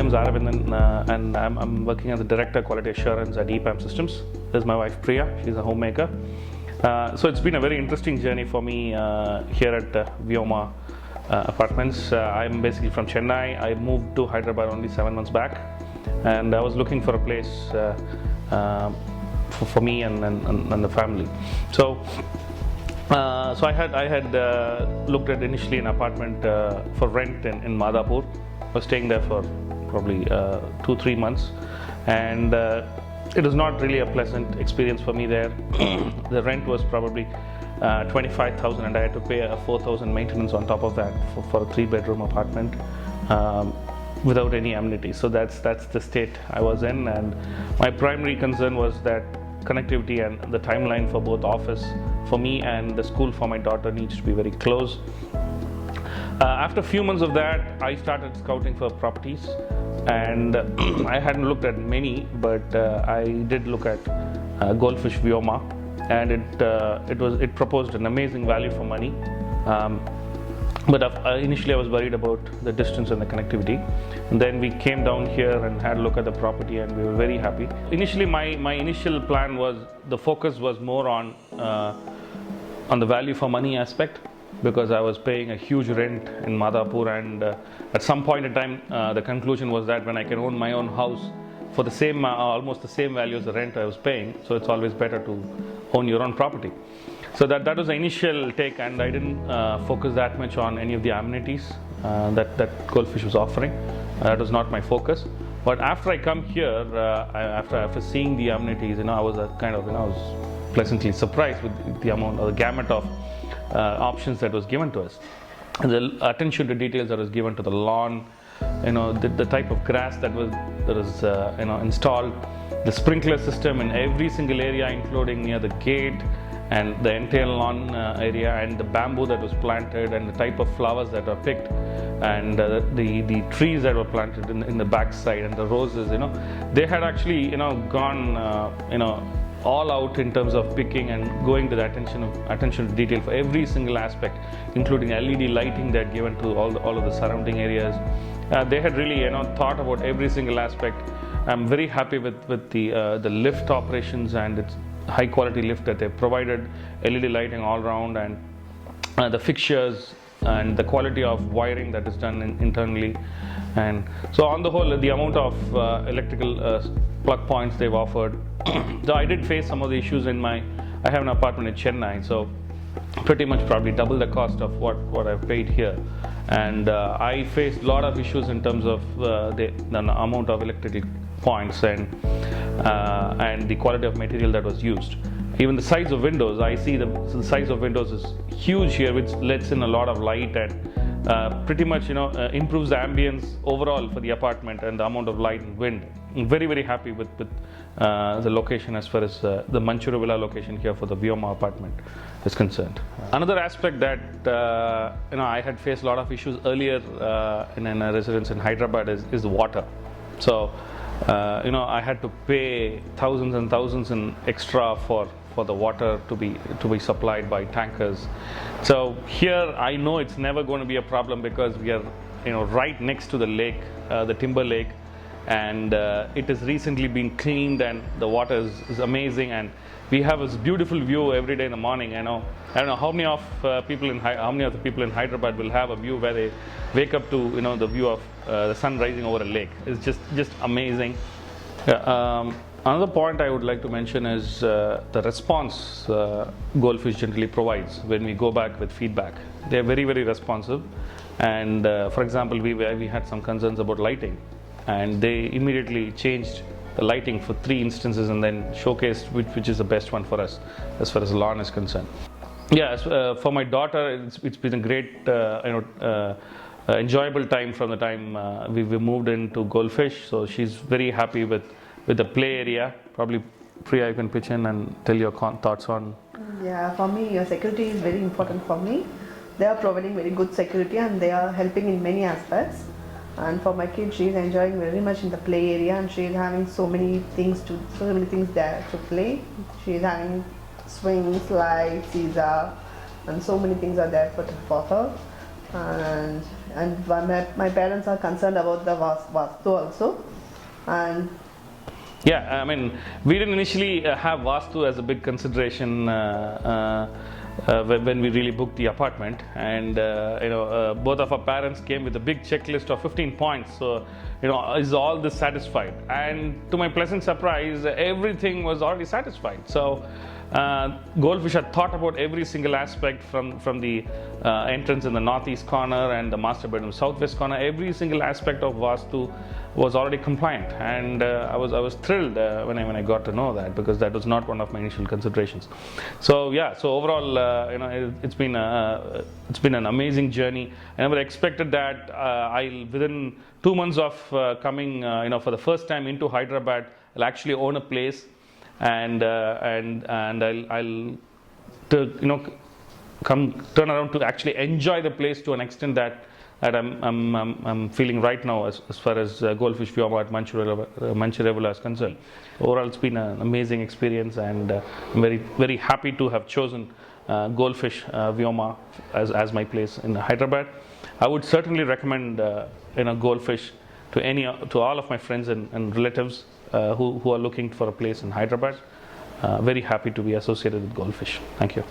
name's Aravindan, and I'm working as a Director Quality Assurance at EPAM Systems. This is my wife Priya, she's a homemaker. So it's been a very interesting journey for me here at Vyoma Apartments. I'm basically from Chennai. I moved to Hyderabad only 7 months back, and I was looking for a place for me and the family. So I had looked at initially an apartment for rent in Madhapur. I was staying there for probably 2-3 months, and it was not really a pleasant experience for me there. The rent was probably 25,000, and I had to pay a 4,000 maintenance on top of that for a 3-bedroom apartment without any amenities. So that's the state I was in, and my primary concern was that connectivity and the timeline for both office for me and the school for my daughter needs to be very close. After a few months of that, I started scouting for properties, and I hadn't looked at many, but I did look at Goldfish Vyoma, and it proposed an amazing value for money. But initially I was worried about the distance and the connectivity. And then we came down here and had a look at the property, and we were very happy. Initially my initial plan was, the focus was more on the value for money aspect, because I was paying a huge rent in Madhapur, and at some point in time the conclusion was that when I can own my own house for the same almost the same value as the rent I was paying, so it's always better to own your own property. So that was the initial take, and I didn't focus that much on any of the amenities that Goldfish was offering. That was not my focus. But after I come here, after seeing the amenities, I was I was pleasantly surprised with the amount or the gamut of options that was given to us. And the attention to details that was given to the lawn, the type of grass that was installed, the sprinkler system in every single area, including near the gate and the entire lawn area, and the bamboo that was planted, and the type of flowers that were picked, and the trees that were planted in the backside, and the roses. They had actually gone all out in terms of picking and going to the attention to detail for every single aspect, including LED lighting that given to all of the surrounding areas. They had really thought about every single aspect. I'm very happy with the lift operations, and its high quality lift that they provided, LED lighting all around, and the fixtures and the quality of wiring that is done internally. And so on the whole, the amount of electrical plug points they've offered. So I did face some of the issues I have an apartment in Chennai, so pretty much probably double the cost of what I've paid here. And I faced a lot of issues in terms of the amount of electrical points and the quality of material that was used. Even the size of windows, I see the size of windows is huge here, which lets in a lot of light, and pretty much improves the ambience overall for the apartment and the amount of light and wind. I'm very, very happy with the location as far as the Manchuru Villa location here for the Vyoma apartment is concerned. Another aspect that I had faced a lot of issues earlier in a residence in Hyderabad is the water. So I had to pay thousands and thousands in extra for the water to be supplied by tankers. So here I know it's never going to be a problem, because we are right next to the lake, the Timber Lake, and it has recently been cleaned, and the water is amazing, and we have this beautiful view every day in the morning. I don't know how many of the people in Hyderabad will have a view where they wake up to the view of the sun rising over a lake. It's just amazing. Another point I would like to mention is the response Goldfish generally provides when we go back with feedback. They are very, very responsive, and for example, we had some concerns about lighting, and they immediately changed the lighting for 3 instances and then showcased which is the best one for us as far as lawn is concerned. Yes, for my daughter, it's been a great enjoyable time from the time we moved into Goldfish. So she's very happy with the play area. Probably Priya, you can pitch in and tell your thoughts on. Yeah, for me, your security is very important for me. They are providing very good security, and they are helping in many aspects. And for my kid, she is enjoying very much in the play area, and she is having so many things there to play. She is having swings, slides, seesaw, and so many things are there for her. and my parents are concerned about the vastu also, and Yeah, I mean, we didn't initially have Vastu as a big consideration when we really booked the apartment, and both of our parents came with a big checklist of 15 points. So, is all this satisfied? And to my pleasant surprise, everything was already satisfied. So, Goldfish had thought about every single aspect from the entrance in the northeast corner and the master bedroom southwest corner. Every single aspect of Vastu was already compliant, and I was thrilled when I got to know that, because that was not one of my initial considerations. So yeah, so overall, it's been an amazing journey. I never expected that I'll within 2 months of coming, for the first time into Hyderabad, I'll actually own a place, and I'll turn around to actually enjoy the place to an extent that I'm feeling right now as far as Goldfish Vyoma at Mancherivala is concerned. Overall, it's been an amazing experience, and I'm very, very happy to have chosen Goldfish Vyoma as my place in Hyderabad. I would certainly recommend Goldfish to all of my friends and relatives who are looking for a place in Hyderabad. Very happy to be associated with Goldfish. Thank you.